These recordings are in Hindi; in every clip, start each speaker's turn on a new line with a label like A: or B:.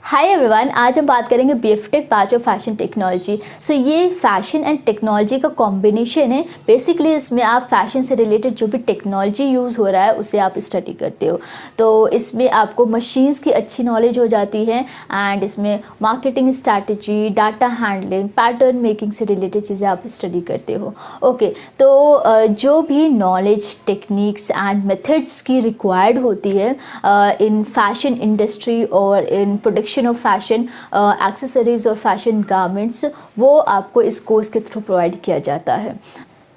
A: हाय एवरीवन, आज हम बात करेंगे BFTech batch of fashion technology. So ये फैशन एंड टेक्नोलॉजी का कॉम्बिनेशन है। बेसिकली इसमें आप फैशन से रिलेटेड जो भी टेक्नोलॉजी यूज़ हो रहा है उसे आप स्टडी करते हो। तो इसमें आपको मशीन्स की अच्छी नॉलेज हो जाती है एंड इसमें marketing strategy, data handling, pattern making से रिलेटेड चीज़ें आप स्टडी करते हो। ओके, तो जो भी नॉलेज, टेक्निक्स एंड मेथड्स की रिक्वायर्ड होती है इन फैशन इंडस्ट्री और in production of fashion accessories और फैशन गारमेंट्स, वो आपको इस कोर्स के थ्रू प्रोवाइड किया जाता है।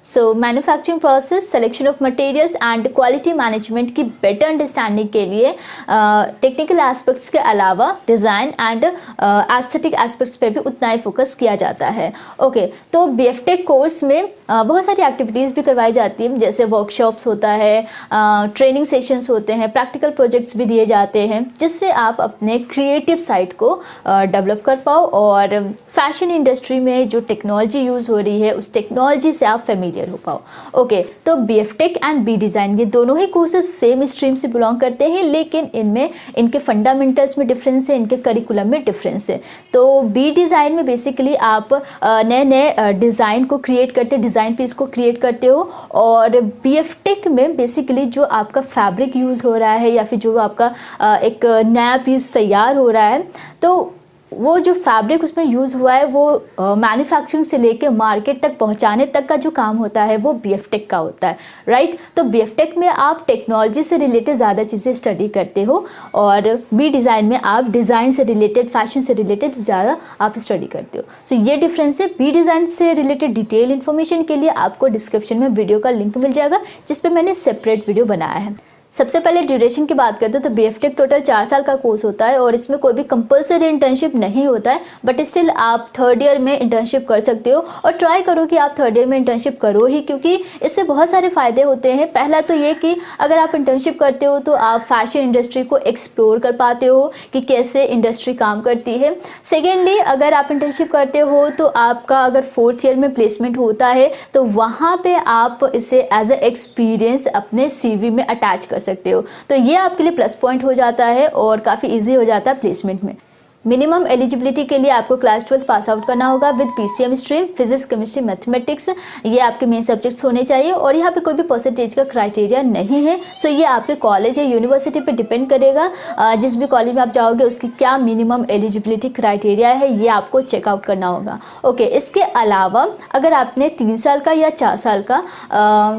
A: सो manufacturing process, selection of materials and quality management की बेटर अंडरस्टैंडिंग के लिए टेक्निकल एस्पेक्ट्स के अलावा डिज़ाइन एंड एस्थेटिक एस्पेक्ट्स पे भी उतना ही फोकस किया जाता है। ओके, तो बीएफटेक कोर्स में बहुत सारी एक्टिविटीज़ भी करवाई जाती हैं, जैसे वर्कशॉप्स होता है, ट्रेनिंग सेशंस होते हैं, प्रैक्टिकल प्रोजेक्ट्स भी दिए जाते हैं, जिससे आप अपने क्रिएटिव साइड को डेवलप कर पाओ और फैशन इंडस्ट्री में जो टेक्नोलॉजी यूज़ हो रही है उस टेक्नोलॉजी से आप फेमिलियर हो पाओ। ओके, तो बीएफटेक एंड बी डिज़ाइन ये दोनों ही कोर्सेज सेम स्ट्रीम से बिलोंग करते हैं, लेकिन इनमें इनके फंडामेंटल्स में डिफरेंस है, इनके करिकुलम में डिफरेंस है। तो बी डिज़ाइन में बेसिकली आप नए नए डिज़ाइन को क्रिएट करते, डिज़ाइन पीस को क्रिएट करते हो, और बीएफटेक में बेसिकली जो आपका फैब्रिक यूज़ हो रहा है या फिर जो आपका एक नया पीस तैयार हो रहा है, तो वो जो फैब्रिक उसमें यूज़ हुआ है वो मैन्युफैक्चरिंग से लेके मार्केट तक पहुंचाने तक का जो काम होता है वो बीएफटेक का होता है, राइट। तो बीएफटेक में आप टेक्नोलॉजी से रिलेटेड ज़्यादा चीज़ें स्टडी करते हो और बी डिज़ाइन में आप डिज़ाइन से रिलेटेड, फैशन से रिलेटेड ज़्यादा आप स्टडी करते हो। सो ये डिफरेंस है। बी डिज़ाइन से रिलेटेड डिटेल इन्फॉर्मेशन के लिए आपको डिस्क्रिप्शन में वीडियो का लिंक मिल जाएगा, जिस पर मैंने सेपरेट वीडियो बनाया है। सबसे पहले ड्यूरेशन की बात करते हो तो बीएफटेक टोटल 4 साल का कोर्स होता है और इसमें कोई भी कंपलसरी इंटर्नशिप नहीं होता है, बट स्टिल आप थर्ड ईयर में इंटर्नशिप कर सकते हो और ट्राई करो कि आप थर्ड ईयर में इंटर्नशिप करो ही, क्योंकि इससे बहुत सारे फ़ायदे होते हैं। पहला तो ये कि अगर आप इंटर्नशिप करते हो तो आप फैशन इंडस्ट्री को एक्सप्लोर कर पाते हो कि कैसे इंडस्ट्री काम करती है। सेकेंडली, अगर आप इंटर्नशिप करते हो तो आपका अगर फोर्थ ईयर में प्लेसमेंट होता है तो वहाँ पर आप इसे एज ए एक्सपीरियंस अपने CV में अटैच कर सकते हो। तो ये आपके लिए प्लस पॉइंट हो जाता है और काफ़ी इजी हो जाता है प्लेसमेंट में। मिनिमम एलिजिबिलिटी के लिए आपको क्लास 12 पास आउट करना होगा with PCM stream, physics, chemistry, mathematics, ये आपके मेन सब्जेक्ट्स होने चाहिए और यहाँ पे कोई भी परसेंटेज का क्राइटेरिया नहीं है। सो ये आपके कॉलेज या यूनिवर्सिटी पे डिपेंड करेगा, जिस भी कॉलेज में आप जाओगे उसकी क्या मिनिमम एलिजिबिलिटी क्राइटेरिया है ये आपको चेकआउट करना होगा। ओके, इसके अलावा अगर आपने 3 साल का या 4 साल का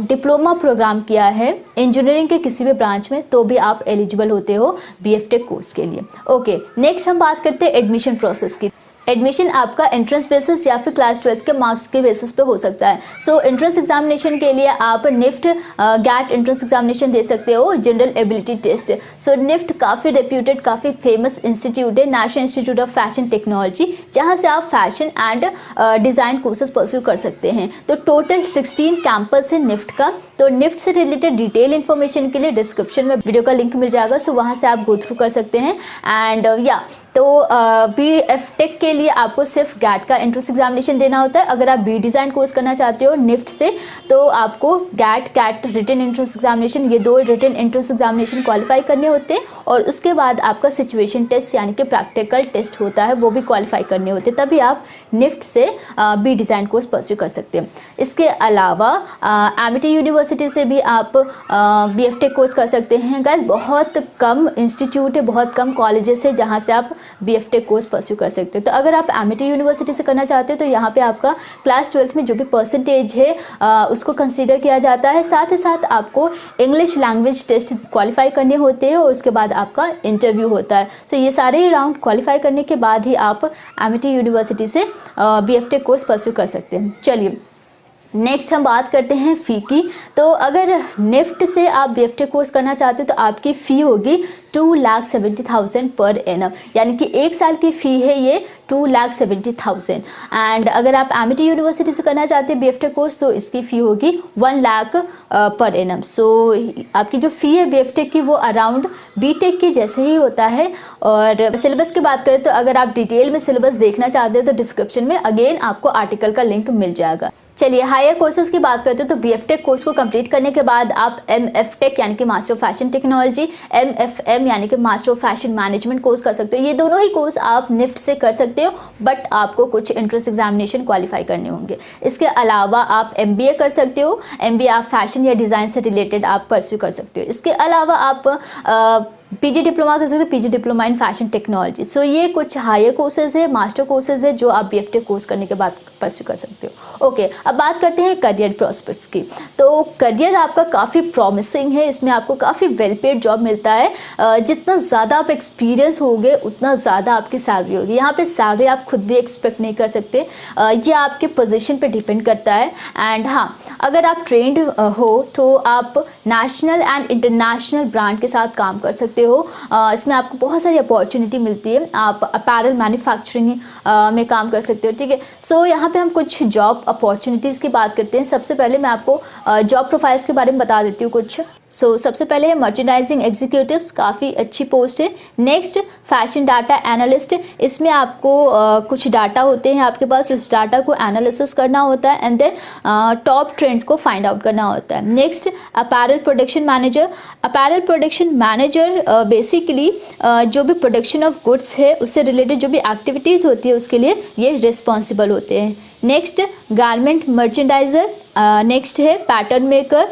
A: डिप्लोमा प्रोग्राम किया है इंजीनियरिंग के किसी भी ब्रांच में तो भी आप एलिजिबल होते हो बीएफटेक कोर्स के लिए। ओके, नेक्स्ट हम बात करते हैं एडमिशन प्रोसेस की। एडमिशन आपका एंट्रेंस बेसिस या फिर क्लास 12 के मार्क्स के बेसिस पे हो सकता है। सो एंट्रेंस एग्जामिनेशन के लिए आप निफ्ट गैट एंट्रेंस एग्जामिनेशन दे सकते हो, जनरल एबिलिटी टेस्ट। सो निफ्ट काफ़ी रेप्यूटेड, काफ़ी फेमस इंस्टीट्यूट है, national institute of fashion technology, जहाँ से आप fashion and design courses pursue कर सकते हैं। तो टोटल 16 कैंपस है निफ्ट का। तो निफ्ट से रिलेटेड डिटेल इन्फॉर्मेशन के लिए डिस्क्रिप्शन में वीडियो का लिंक मिल जाएगा, सो वहाँ से आप गो थ्रू कर सकते हैं। एंड तो बीएफटेक के लिए आपको सिर्फ गैट का एंट्रेंस एग्जामिनेशन देना होता है। अगर आप बी डिज़ाइन कोर्स करना चाहते हो निफ्ट से तो आपको कैट रिटन एंट्रेंस एग्जामिनेशन, ये 2 रिटन एंट्रेंस एग्जामिनेशन क्वालिफाई करने होते हैं और उसके बाद आपका सिचुएशन टेस्ट यानी कि प्रैक्टिकल टेस्ट होता है, वो भी क्वालिफाई करने होते हैं, तभी आप निफ्ट से बी डिज़ाइन कोर्स परस्यू कर सकते हैं। इसके अलावा एमिटी यूनिवर्सिटी से भी आप बीएफटेक कोर्स कर सकते हैं। गाइस, बहुत कम इंस्टीट्यूट है, बहुत कम कॉलेजेस है जहाँ से आप बीएफटेक कोर्स परस्यू कर सकते हो। तो अगर आप एमिटी यूनिवर्सिटी से करना चाहते हो तो यहाँ पे आपका क्लास 12 में जो भी परसेंटेज है उसको कंसीडर किया जाता है। साथ ही साथ आपको इंग्लिश लैंग्वेज टेस्ट क्वालिफाई करने होते हैं और उसके बाद आपका इंटरव्यू होता है। सो ये सारे राउंड क्वालिफाई करने के बाद ही आप एमिटी यूनिवर्सिटी से बीएफटेक कोर्स परस्यू कर सकते हैं। चलिए नेक्स्ट हम बात करते हैं फ़ी की। तो अगर निफ्ट से आप बीएफटेक कोर्स करना चाहते हो तो आपकी फ़ी होगी 2,70,000 पर एनम, यानी कि 1 साल की फ़ी है ये 2,70,000। एंड अगर आप एमिटी यूनिवर्सिटी से करना चाहते हैं बीएफटेक कोर्स तो इसकी फ़ी होगी 1 लाख पर एनम। सो आपकी जो फ़ी है बीएफटेक की वो अराउंड बीटेक की जैसे ही होता है। और सिलेबस की बात करें तो अगर आप डिटेल में सिलेबस देखना चाहते हो तो डिस्क्रिप्शन में अगेन आपको आर्टिकल का लिंक मिल जाएगा। चलिए हायर कोर्सेज की बात करते हैं तो बीएफटेक कोर्स को कंप्लीट करने के बाद आप एमएफटेक यानी कि master of fashion technology, MFM यानी कि master of fashion management course कर सकते हो। ये दोनों ही कोर्स आप निफ्ट से कर सकते हो, बट आपको कुछ एंट्रेंस एग्जामिनेशन क्वालिफाई करने होंगे। इसके अलावा आप एमबीए कर सकते हो, एमबीए आप फैशन या डिज़ाइन से रिलेटेड आप परस्यू कर सकते हो। इसके अलावा आप पीजी डिप्लोमा कर सकते हो, PG diploma in fashion technology. So ये कुछ हायर कोर्सेज है, मास्टर कोर्सेज है जो आप बीएफटेक कोर्स करने के बाद परस्यू कर सकते हो। ओके, अब बात करते हैं करियर प्रॉस्पेक्ट्स की। तो करियर आपका काफ़ी प्रॉमिसिंग है, इसमें आपको काफ़ी वेल पेड जॉब मिलता है। जितना ज़्यादा आप एक्सपीरियंस होगे उतना ज़्यादा आपकी सैलरी होगी। यहाँ पे सैलरी आप खुद भी एक्सपेक्ट नहीं कर सकते, ये आपके पोजीशन पे डिपेंड करता है। एंड हाँ, अगर आप ट्रेंड हो तो आप नेशनल एंड इंटरनेशनल ब्रांड के साथ काम कर सकते हो। इसमें आपको बहुत सारी अपॉर्चुनिटी मिलती है। आप अपैरल मैन्युफैक्चरिंग में काम कर सकते हो, ठीक है। सो यहाँ पे हम कुछ जॉब अपॉर्चुनिटीज़ की बात करते हैं। सबसे पहले मैं आपको जॉब प्रोफाइल्स के बारे में बता देती हूँ कुछ। सबसे पहले है मर्चेंडाइजिंग एग्जीक्यूटिव्स, काफ़ी अच्छी पोस्ट है। नेक्स्ट फैशन डाटा एनालिस्ट, इसमें आपको कुछ डाटा होते हैं आपके पास, उस डाटा को एनालिसिस करना होता है एंड देन टॉप ट्रेंड्स को फाइंड आउट करना होता है। Next apparel production manager, apparel production manager basically जो भी प्रोडक्शन ऑफ गुड्स है उससे रिलेटेड जो भी एक्टिविटीज़ होती है उसके लिए ये रिस्पॉन्सिबल होते हैं। नेक्स्ट गारमेंट मर्चेंडाइजर, नेक्स्ट है pattern maker,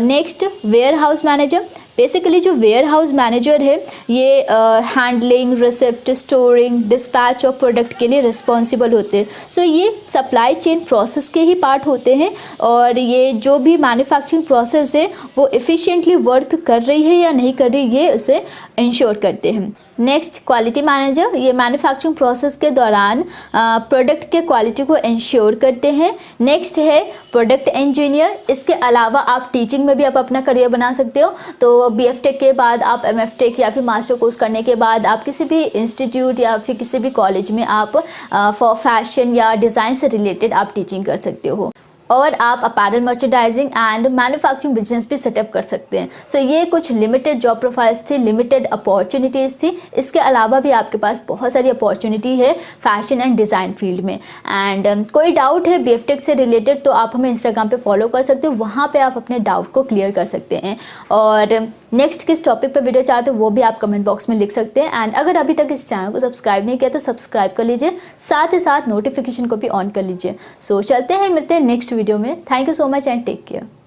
A: next warehouse manager. Basically जो वेयर हाउस मैनेजर है ये handling, receipt, storing, dispatch of product के लिए रिस्पॉन्सिबल होते हैं। सो ये सप्लाई चेन प्रोसेस के ही पार्ट होते हैं और ये जो भी मैन्युफैक्चरिंग प्रोसेस है वो एफिशिएंटली वर्क कर रही है या नहीं कर रही ये उसे इंश्योर करते हैं। नेक्स्ट क्वालिटी मैनेजर, ये मैन्युफैक्चरिंग प्रोसेस के दौरान प्रोडक्ट के क्वालिटी को इंश्योर करते हैं। नेक्स्ट है प्रोडक्ट इंजीनियर, इसके अलावा आप टीचिंग में भी आप अपना करियर बना सकते हो। तो बीएफटेक के बाद आप एमएफटेक या फिर मास्टर कोर्स करने के बाद आप किसी भी इंस्टीट्यूट या फिर किसी भी कॉलेज में आप फॉर फैशन या डिज़ाइन से रिलेटेड आप टीचिंग कर सकते हो और आप apparel merchandising and manufacturing business भी सेटअप कर सकते हैं। सो ये कुछ लिमिटेड जॉब प्रोफाइल्स थी, लिमिटेड अपॉर्चुनिटीज़ थी। इसके अलावा भी आपके पास बहुत सारी अपॉर्चुनिटी है फैशन एंड डिज़ाइन फील्ड में। एंड कोई डाउट है बीएफटेक से रिलेटेड तो आप हमें इंस्टाग्राम पे फॉलो कर सकते हो, वहाँ पे आप अपने डाउट को क्लियर कर सकते हैं। और नेक्स्ट किस टॉपिक पर वीडियो चाहते हो वो भी आप कमेंट बॉक्स में लिख सकते हैं। एंड अगर अभी तक इस चैनल को सब्सक्राइब नहीं किया तो सब्सक्राइब कर लीजिए, साथ ही साथ नोटिफिकेशन को भी ऑन कर लीजिए। सो चलते हैं, मिलते हैं नेक्स्ट वीडियो में। Thank you so much and take care.